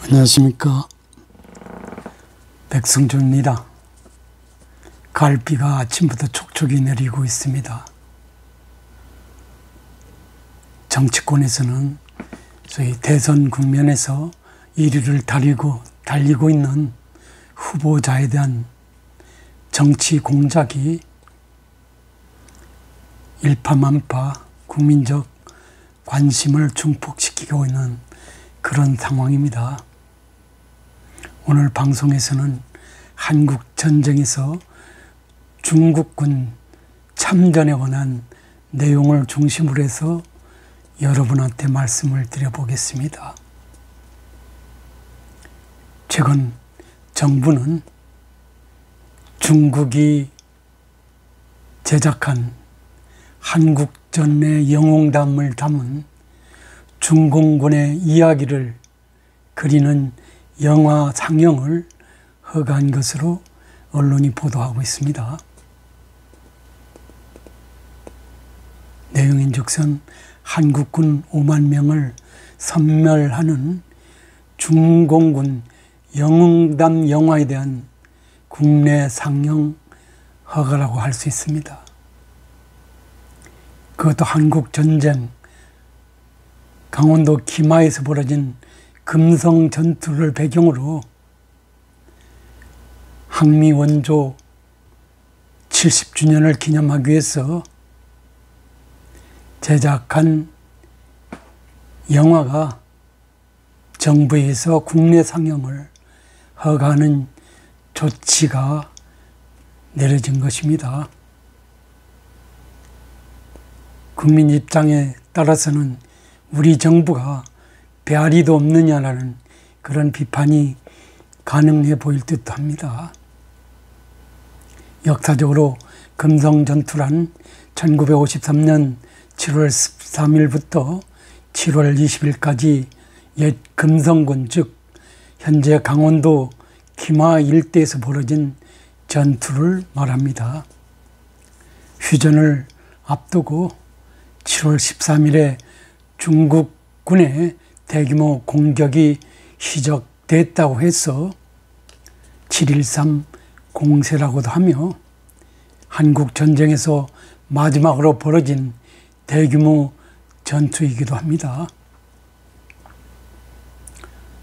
안녕하십니까. 백승준입니다. 가을비가 아침부터 촉촉이 내리고 있습니다. 정치권에서는 저희 대선 국면에서 1위를 달리고 있는 후보자에 대한 정치 공작이 일파만파 국민적 관심을 증폭시키고 있는 그런 상황입니다. 오늘 방송에서는 한국전쟁에서 중국군 참전에 관한 내용을 중심으로 해서 여러분한테 말씀을 드려보겠습니다. 최근 정부는 중국이 제작한 한국전의 영웅담을 담은 중공군의 이야기를 그리는 영화 상영을 허가한 것으로 언론이 보도하고 있습니다. 내용인즉슨 한국군 5만 명을 섬멸하는 중공군 영웅담 영화에 대한 국내 상영 허가라고 할 수 있습니다. 그것도 한국전쟁, 강원도 기마에서 벌어진 금성 전투를 배경으로 항미 원조 70주년을 기념하기 위해서 제작한 영화가 정부에서 국내 상영을 허가하는 조치가 내려진 것입니다. 국민 입장에 따라서는 우리 정부가 배알이도 없느냐라는 그런 비판이 가능해 보일 듯도 합니다. 역사적으로 금성전투란 1953년 7월 13일부터 7월 20일까지 옛 금성군, 즉 현재 강원도 기마 일대에서 벌어진 전투를 말합니다. 휴전을 앞두고 7월 13일에 중국군의 대규모 공격이 시작됐다고 해서 7.13 공세라고도 하며 한국전쟁에서 마지막으로 벌어진 대규모 전투이기도 합니다.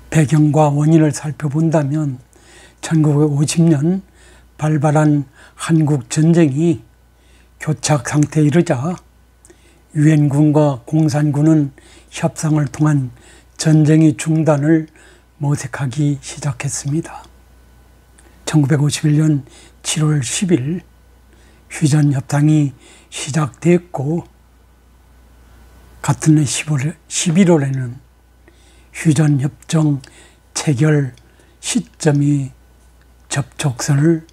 배경과 원인을 살펴본다면 1950년 발발한 한국전쟁이 교착 상태에 이르자 유엔군과 공산군은 협상을 통한 전쟁의 중단을 모색하기 시작했습니다. 1951년 7월 10일 휴전협상이 시작됐고 같은 해 11월에는 휴전협정 체결 시점이 접촉선을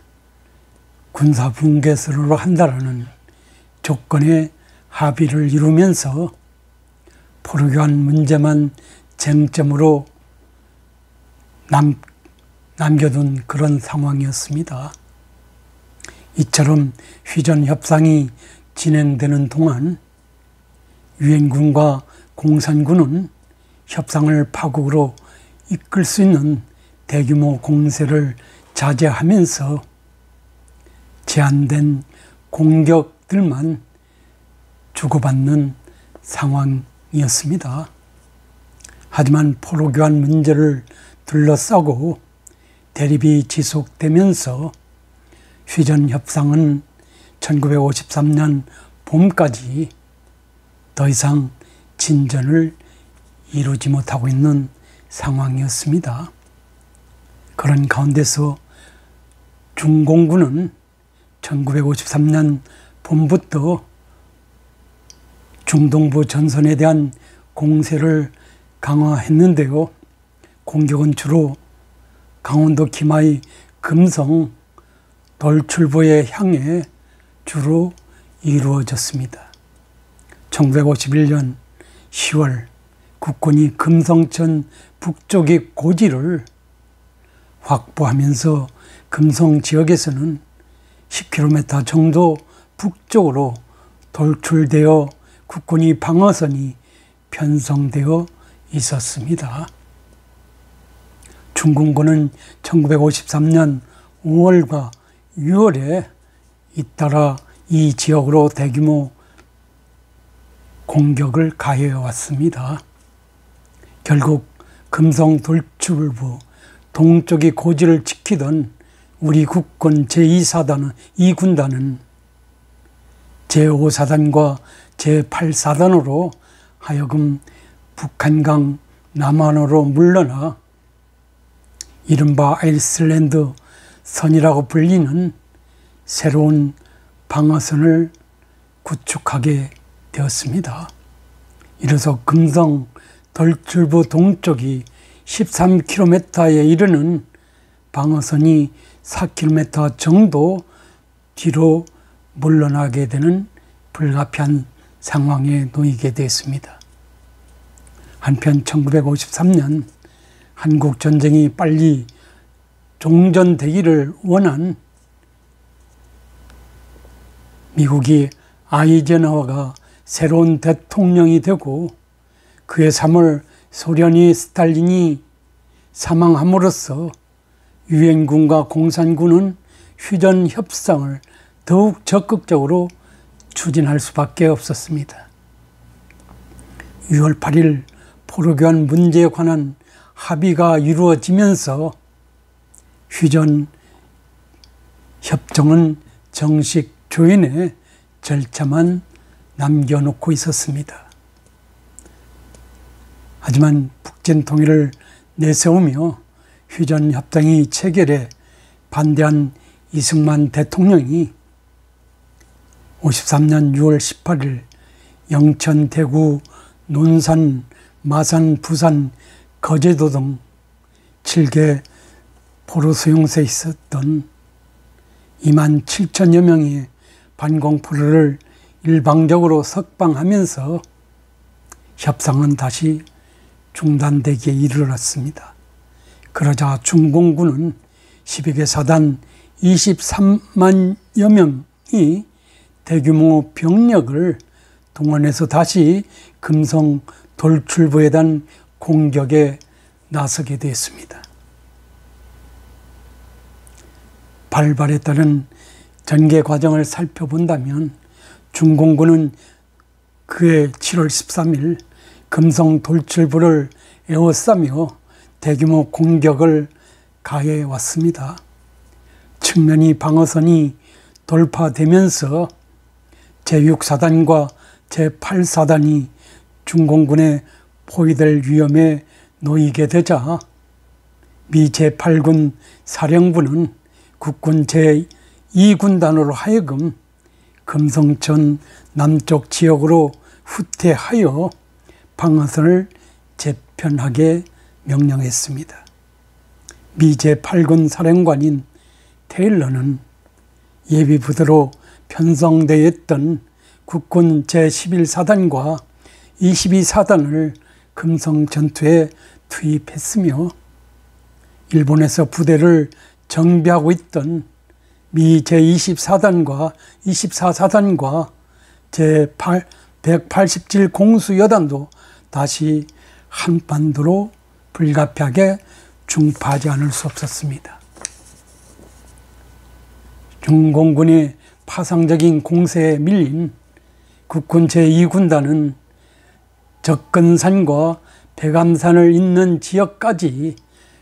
군사분계선으로 한다라는 조건에 합의를 이루면서 포로교환 문제만 쟁점으로 남겨둔 그런 상황이었습니다. 이처럼 휴전협상이 진행되는 동안 유엔군과 공산군은 협상을 파국으로 이끌 수 있는 대규모 공세를 자제하면서 제한된 공격들만 주고받는 상황이었습니다. 하지만 포로교환 문제를 둘러싸고 대립이 지속되면서 휴전협상은 1953년 봄까지 더 이상 진전을 이루지 못하고 있는 상황이었습니다. 그런 가운데서 중공군은 1953년 봄부터 중동부 전선에 대한 공세를 강화했는데요. 공격은 주로 강원도 기마의 금성 돌출부에 향해 주로 이루어졌습니다. 1951년 10월 국군이 금성천 북쪽의 고지를 확보하면서 금성 지역에서는 10km 정도 북쪽으로 돌출되어 국군이 방어선이 편성되어 있었습니다. 중공군은 1953년 5월과 6월에 잇따라 이 지역으로 대규모 공격을 가해해 왔습니다. 결국 금성 돌출부 동쪽이 고지를 지키던 우리 국군 제2사단은 2군단은 제5사단과 제8사단으로 하여금 북한강 남한으로 물러나 이른바 아이슬란드 선이라고 불리는 새로운 방어선을 구축하게 되었습니다. 이로써 금성 돌출부 동쪽이 13km에 이르는 방어선이 4km 정도 뒤로 물러나게 되는 불가피한 상황에 놓이게 됐습니다. 한편 1953년 한국전쟁이 빨리 종전되기를 원한 미국이 아이젠하워가 새로운 대통령이 되고 그해 3월 소련이 스탈린이 사망함으로써 유엔군과 공산군은 휴전 협상을 더욱 적극적으로 추진할 수밖에 없었습니다. 6월 8일 포로교환 문제에 관한 합의가 이루어지면서 휴전 협정은 정식 조인의 절차만 남겨놓고 있었습니다. 하지만 북진 통일을 내세우며 휴전 협정이 체결에 반대한 이승만 대통령이 53년 6월 18일 영천, 대구, 논산, 마산, 부산, 거제도 등 7개 포로 수용소에 있었던 2만 7천여 명의 반공포로를 일방적으로 석방하면서 협상은 다시 중단되기에 이르렀습니다. 그러자 중공군은 12개 사단 23만여 명이 대규모 병력을 동원해서 다시 금성 돌출부에 대한 공격에 나서게 됐습니다. 발발에 따른 전개 과정을 살펴본다면 중공군은 그해 7월 13일 금성 돌출부를 에워싸며 대규모 공격을 가해 왔습니다. 측면이 방어선이 돌파되면서 제6사단과 제8사단이 중공군에 포위될 위험에 놓이게 되자 미 제8군 사령부는 국군 제2군단으로 하여금 금성천 남쪽 지역으로 후퇴하여 방어선을 재편하게 명령했습니다. 미 제8군 사령관인 테일러는 예비부대로 편성되어 있던 국군 제11사단과 22사단을 금성 전투에 투입했으며 일본에서 부대를 정비하고 있던 미 제24단과 24사단과 제187 공수여단도 다시 한반도로 불가피하게 중파하지 않을 수 없었습니다. 중공군의 파상적인 공세에 밀린 국군 제2군단은 접근산과 백암산을 잇는 지역까지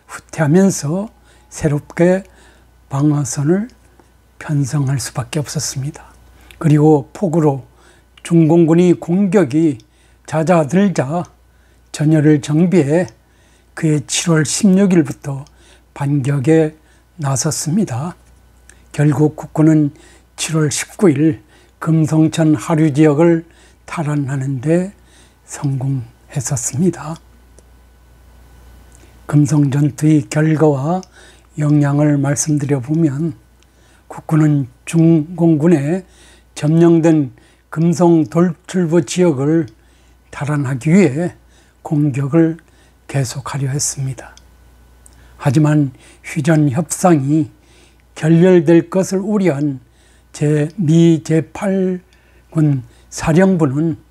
후퇴하면서 새롭게 방어선을 편성할 수밖에 없었습니다. 그리고 폭우로 중공군이 공격이 잦아들자 전열을 정비해 그해 7월 16일부터 반격에 나섰습니다. 결국 국군은 7월 19일 금성천 하류 지역을 탈환하는 데 성공했었습니다. 금성 전투의 결과와 영향을 말씀드려 보면 국군은 중공군에 점령된 금성 돌출부 지역을 탈환하기 위해 공격을 계속하려 했습니다. 하지만 휴전 협상이 결렬될 것을 우려한 미 제8군 사령부는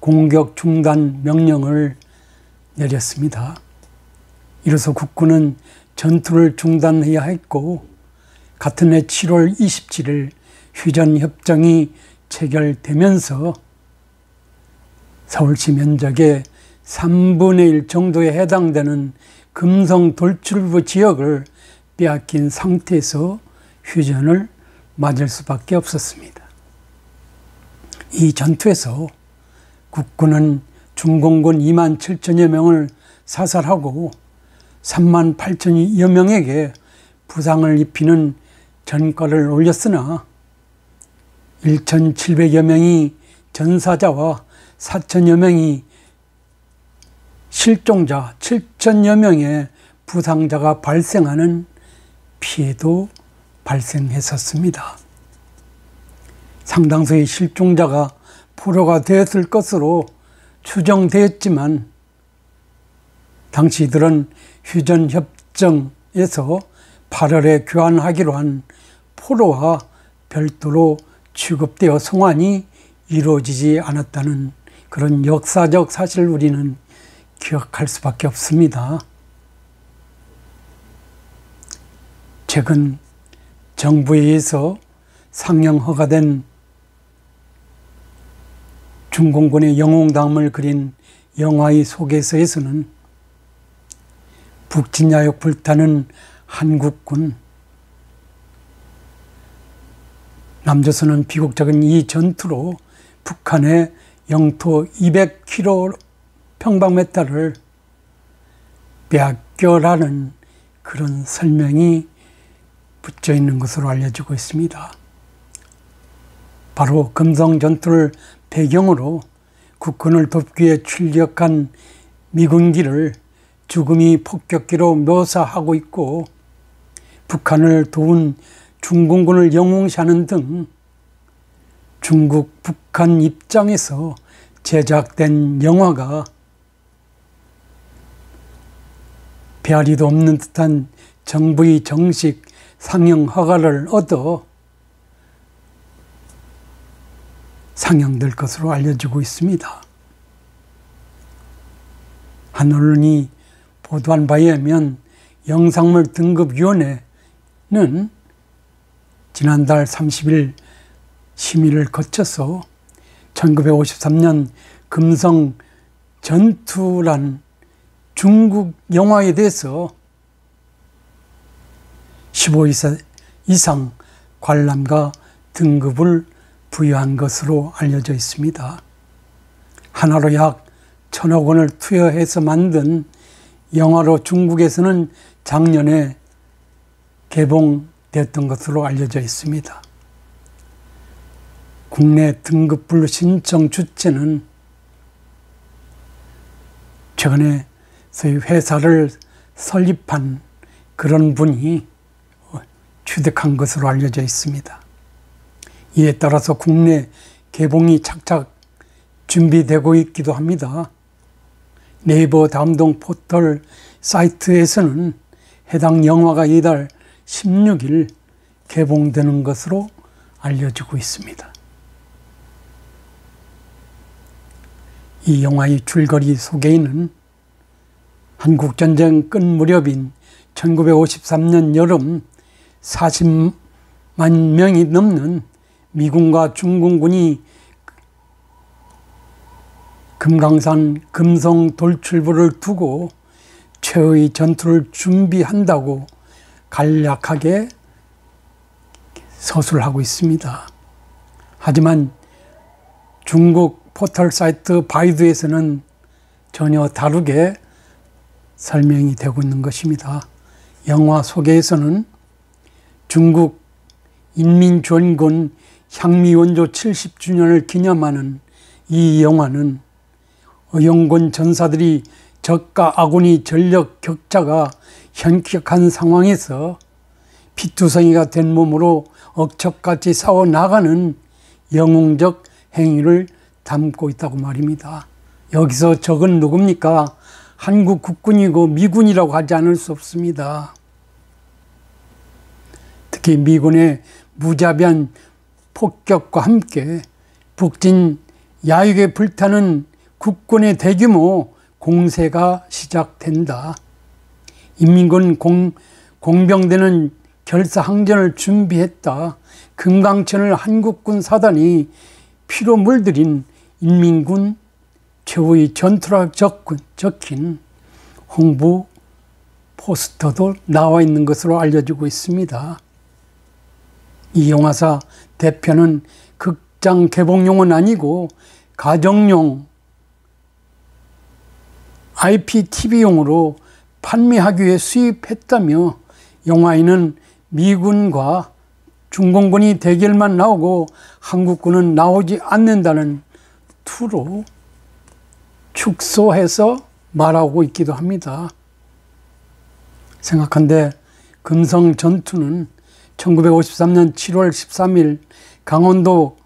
공격 중단 명령을 내렸습니다. 이로써 국군은 전투를 중단해야 했고, 같은 해 7월 27일 휴전협정이 체결되면서 서울시 면적의 3분의 1 정도에 해당되는 금성 돌출부 지역을 빼앗긴 상태에서 휴전을 맞을 수밖에 없었습니다. 이 전투에서 국군은 중공군 2만 7천여 명을 사살하고 3만 8천여 명에게 부상을 입히는 전과를 올렸으나 1,700여 명이 전사자와 4천여 명이 실종자, 7천여 명의 부상자가 발생하는 피해도 발생했었습니다. 상당수의 실종자가 포로가 되었을 것으로 추정되었지만 당시들은 휴전협정에서 8월에 교환하기로 한 포로와 별도로 취급되어 송환이 이루어지지 않았다는 그런 역사적 사실을 우리는 기억할 수밖에 없습니다. 최근 정부에 의해서 상영 허가된 중공군의 영웅담을 그린 영화의 소개서에서는 북진야역 불타는 한국군, 남조선은 비극적인 이 전투로 북한의 영토 200km/평방미터를 빼앗겨라는 그런 설명이 붙여 있는 것으로 알려지고 있습니다. 바로 금성 전투를 배경으로 국군을 돕기 위해 출격한 미군기를 죽음이 폭격기로 묘사하고 있고, 북한을 도운 중공군을 영웅시하는 등 중국, 북한 입장에서 제작된 영화가 배아리도 없는 듯한 정부의 정식 상영 허가를 얻어 상영될 것으로 알려지고 있습니다. 한 언론이 보도한 바에 의하면 영상물 등급위원회는 지난달 30일 심의를 거쳐서 1953년 금성 전투란 중국 영화에 대해서 15세 이상 관람가 등급을 부여한 것으로 알려져 있습니다. 하나로 약 1,000억 원을 투여해서 만든 영화로 중국에서는 작년에 개봉되었던 것으로 알려져 있습니다. 국내 등급불 신청 주체는 최근에 소위 회사를 설립한 그런 분이 취득한 것으로 알려져 있습니다. 이에 따라서 국내 개봉이 착착 준비되고 있기도 합니다. 네이버 다음동 포털 사이트에서는 해당 영화가 이달 16일 개봉되는 것으로 알려지고 있습니다. 이 영화의 줄거리 소개에는 한국전쟁 끝 무렵인 1953년 여름 40만 명이 넘는 미군과 중공군이 금강산 금성 돌출부를 두고 최후의 전투를 준비한다고 간략하게 서술하고 있습니다. 하지만 중국 포털 사이트 바이두에서는 전혀 다르게 설명이 되고 있는 것입니다. 영화 소개에서는 중국 인민주연군 향미원조 70주년을 기념하는 이 영화는 의용군 전사들이 적과 아군이 전력 격차가 현격한 상황에서 피투성이가 된 몸으로 억척같이 싸워나가는 영웅적 행위를 담고 있다고 말입니다. 여기서 적은 누굽니까? 한국 국군이고 미군이라고 하지 않을 수 없습니다. 특히 미군의 무자비한 폭격과 함께 북진 야육에 불타는 국군의 대규모 공세가 시작된다. 인민군 공병대는 결사항전을 준비했다. 금강천을 한국군 사단이 피로 물들인 인민군 최후의 전투라 적힌 홍보 포스터도 나와 있는 것으로 알려지고 있습니다. 이 영화사 대표는 극장 개봉용은 아니고 가정용 IPTV용으로 판매하기 위해 수입했다며 영화에는 미군과 중공군이 대결만 나오고 한국군은 나오지 않는다는 투로 축소해서 말하고 있기도 합니다. 생각한데 금성 전투는 1953년 7월 13일 강원도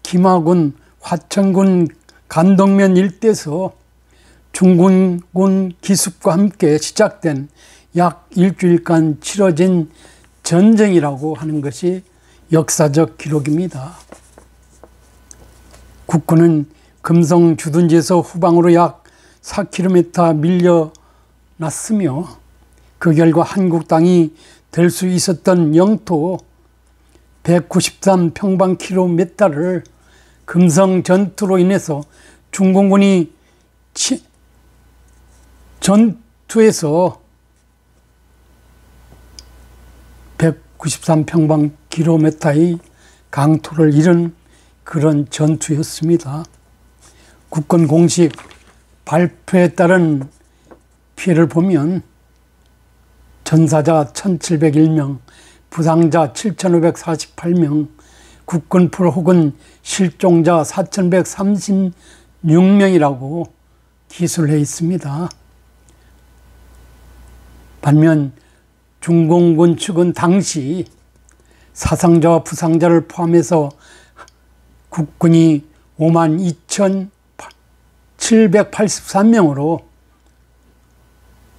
김하군 화천군 간동면 일대에서 중군군 기습과 함께 시작된 약 일주일간 치러진 전쟁이라고 하는 것이 역사적 기록입니다. 국군은 금성 주둔지에서 후방으로 약 4km 밀려났으며 그 결과 한국 땅이 될 수 있었던 영토 193평방킬로미터를 금성 전투로 인해서 중공군이 전투에서 193평방킬로미터의 강토를 잃은 그런 전투였습니다. 국군 공식 발표에 따른 피해를 보면 전사자 1701명, 부상자 7548명, 국군 포로 혹은 실종자 4136명이라고 기술해 있습니다. 반면 중공군 측은 당시 사상자와 부상자를 포함해서 국군이 52,783명으로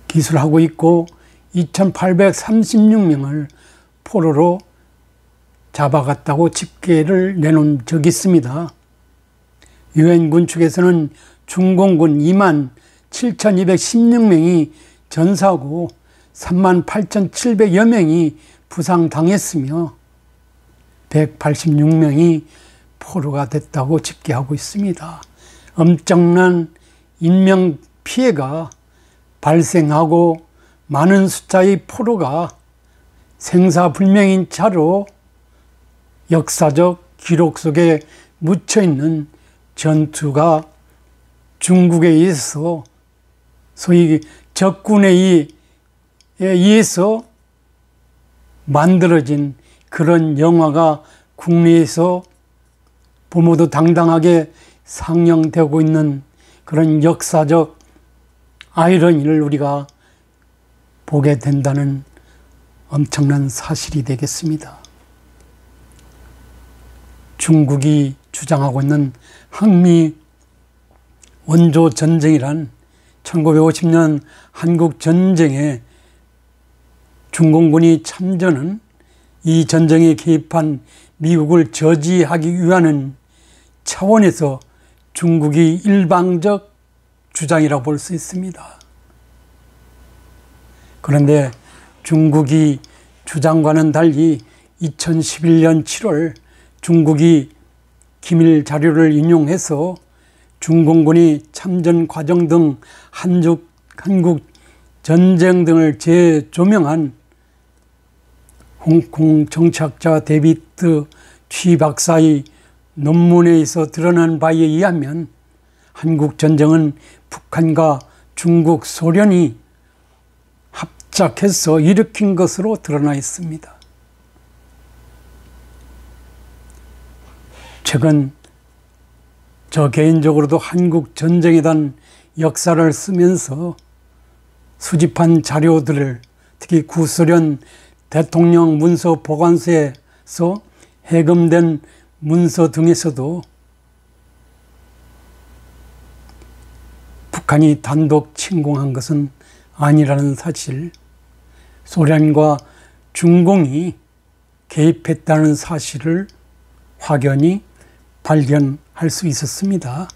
기술하고 있고 2,836명을 포로로 잡아갔다고 집계를 내놓은 적이 있습니다. 유엔군 측에서는 중공군 27,216명이 전사하고 38,700여 명이 부상당했으며 186명이 포로가 됐다고 집계하고 있습니다. 엄청난 인명피해가 발생하고 많은 숫자의 포로가 생사불명인 차로 역사적 기록 속에 묻혀있는 전투가 중국에 의해서 소위 적군에 의해서 만들어진 그런 영화가 국내에서 부모도 당당하게 상영되고 있는 그런 역사적 아이러니를 우리가 보게 된다는 엄청난 사실이 되겠습니다. 중국이 주장하고 있는 항미 원조 전쟁이란 1950년 한국 전쟁에 중공군이 참전은 이 전쟁에 개입한 미국을 저지하기 위한 차원에서 중국이 일방적 주장이라고 볼 수 있습니다. 그런데 중국이 주장과는 달리 2011년 7월 중국이 기밀 자료를 인용해서 중공군이 참전 과정 등 한국 전쟁 등을 재조명한 홍콩 정치학자 데비드 취 박사의 논문에서 드러난 바에 의하면 한국 전쟁은 북한과 중국, 소련이 합작해서 일으킨 것으로 드러나 있습니다. 최근 저 개인적으로도 한국 전쟁에 대한 역사를 쓰면서 수집한 자료들을 특히 구소련 대통령 문서 보관소에서 해금된 문서 등에서도 북한이 단독 침공한 것은 아니라는 사실, 소련과 중공이 개입했다는 사실을 확연히 발견할 수 있었습니다.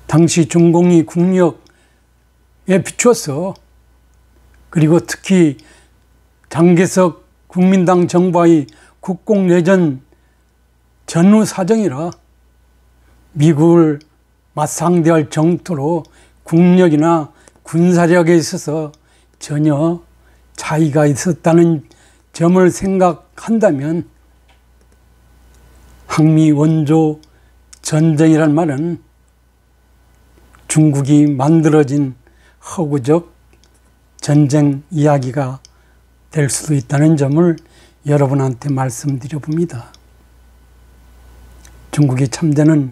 당시 중공이 국력에 비추어서 그리고 특히 장개석 국민당 정부의 국공내전 전후 사정이라 미국을 맞상대할 정도로 국력이나 군사력에 있어서 전혀 차이가 있었다는 점을 생각한다면 항미 원조 전쟁이란 말은 중국이 만들어진 허구적 전쟁 이야기가 될 수도 있다는 점을 여러분한테 말씀드려 봅니다. 중국이 참전은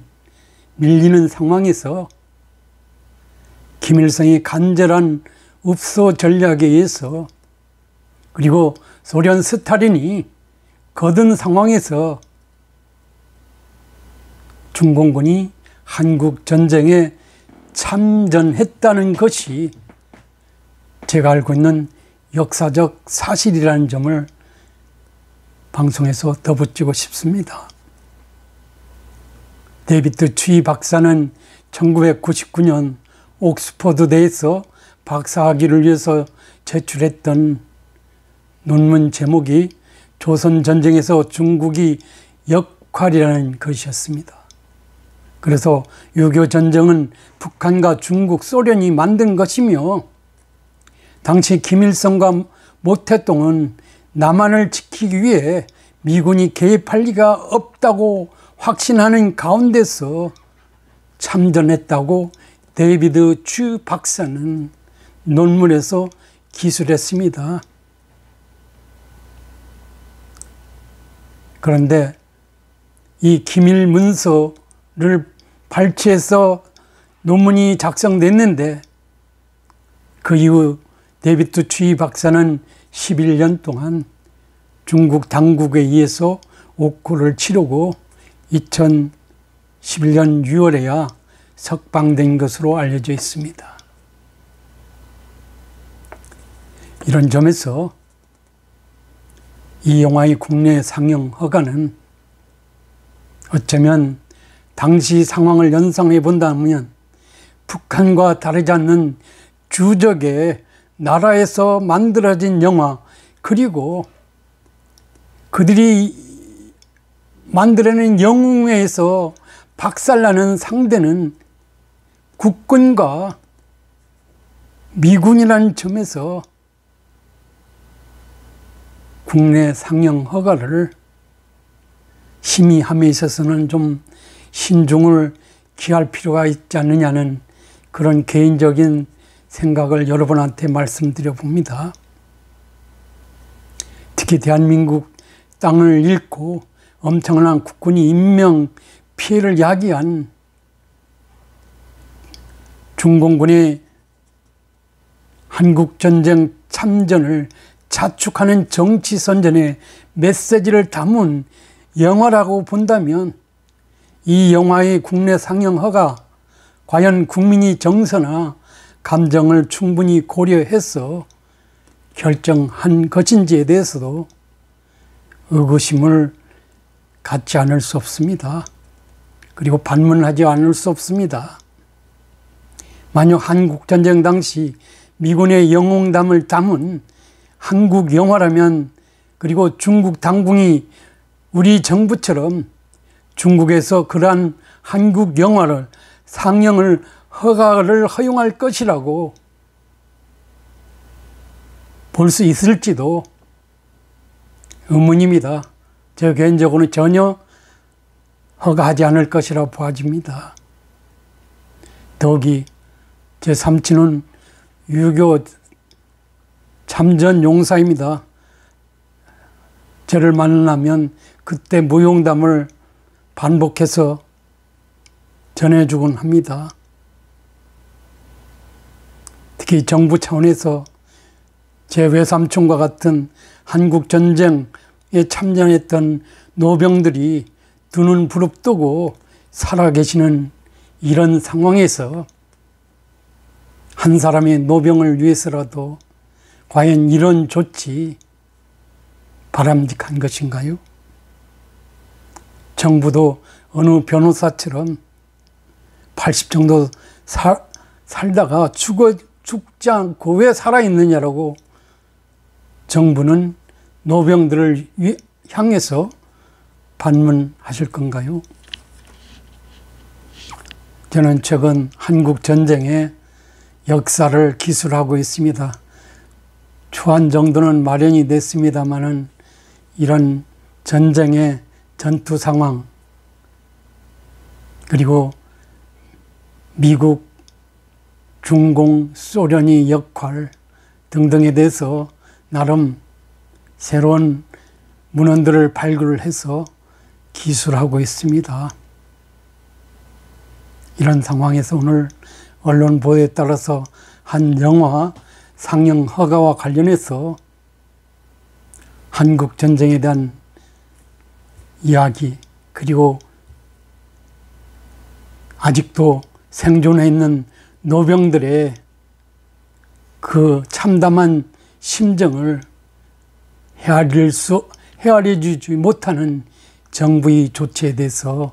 밀리는 상황에서 김일성이 간절한 읍소 전략에 의해서 그리고 소련 스탈린이 거둔 상황에서 중공군이 한국 전쟁에 참전했다는 것이 제가 알고 있는 역사적 사실이라는 점을 방송에서 덧붙이고 싶습니다. 데이비드 추이 박사는 1999년 옥스퍼드대에서 박사학위를 위해서 제출했던 논문 제목이 조선전쟁에서 중국의 역할이라는 것이었습니다. 그래서 6.25 전쟁은 북한과 중국, 소련이 만든 것이며 당시 김일성과 모태동은 남한을 지키기 위해 미군이 개입할 리가 없다고 확신하는 가운데서 참전했다고 데이비드 추 박사는 논문에서 기술했습니다. 그런데 이 기밀 문서를 발췌해서 논문이 작성됐는데 그 이후 데이비드 추이 박사는 11년 동안 중국 당국에 의해서 옥고를 치르고 2011년 6월에야 석방된 것으로 알려져 있습니다. 이런 점에서 이 영화의 국내 상영 허가는 어쩌면 당시 상황을 연상해 본다면 북한과 다르지 않는 주적의 나라에서 만들어진 영화, 그리고 그들이 만들어낸 영웅에서 박살나는 상대는 국군과 미군이라는 점에서 국내 상영 허가를 심의함에 있어서는 좀 신중을 기할 필요가 있지 않느냐는 그런 개인적인 생각을 여러분한테 말씀드려 봅니다. 특히 대한민국 땅을 잃고 엄청난 국군이 인명 피해를 야기한 중공군의 한국전쟁 참전을 자축하는 정치선전의 메시지를 담은 영화라고 본다면 이 영화의 국내 상영 허가, 과연 국민이 정서나 감정을 충분히 고려해서 결정한 것인지에 대해서도 의구심을 갖지 않을 수 없습니다. 그리고 반문하지 않을 수 없습니다. 만약 한국전쟁 당시 미군의 영웅담을 담은 한국 영화라면, 그리고 중국 당국이 우리 정부처럼 중국에서 그러한 한국 영화를 상영을 허가를 허용할 것이라고 볼 수 있을지도 의문입니다. 저 개인적으로는 전혀 허가하지 않을 것이라고 보아집니다. 더욱이 제 삼촌은 6.25 참전 용사입니다. 저를 만나면 그때 무용담을 반복해서 전해주곤 합니다. 특히 정부 차원에서 제 외삼촌과 같은 한국전쟁에 참전했던 노병들이 두 눈 부릅뜨고 살아계시는 이런 상황에서 한 사람의 노병을 위해서라도 과연 이런 조치 바람직한 것인가요? 정부도 어느 변호사처럼 80 정도 살다가 죽지 않고 왜 살아있느냐라고 정부는 노병들을 향해서 반문하실 건가요? 저는 최근 한국 전쟁의 역사를 기술하고 있습니다. 초안 정도는 마련이 됐습니다마는 이런 전쟁의 전투 상황, 그리고 미국, 중공, 소련의 역할 등등에 대해서 나름 새로운 문헌들을 발굴해서 기술하고 있습니다. 이런 상황에서 오늘 언론 보도에 따라서 한 영화 상영 허가와 관련해서 한국 전쟁에 대한 이야기, 그리고 아직도 생존해 있는 노병들의 그 참담한 심정을 헤아려주지 못하는 정부의 조치에 대해서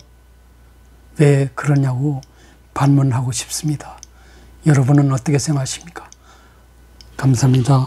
왜 그러냐고 반문하고 싶습니다. 여러분은 어떻게 생각하십니까? 감사합니다.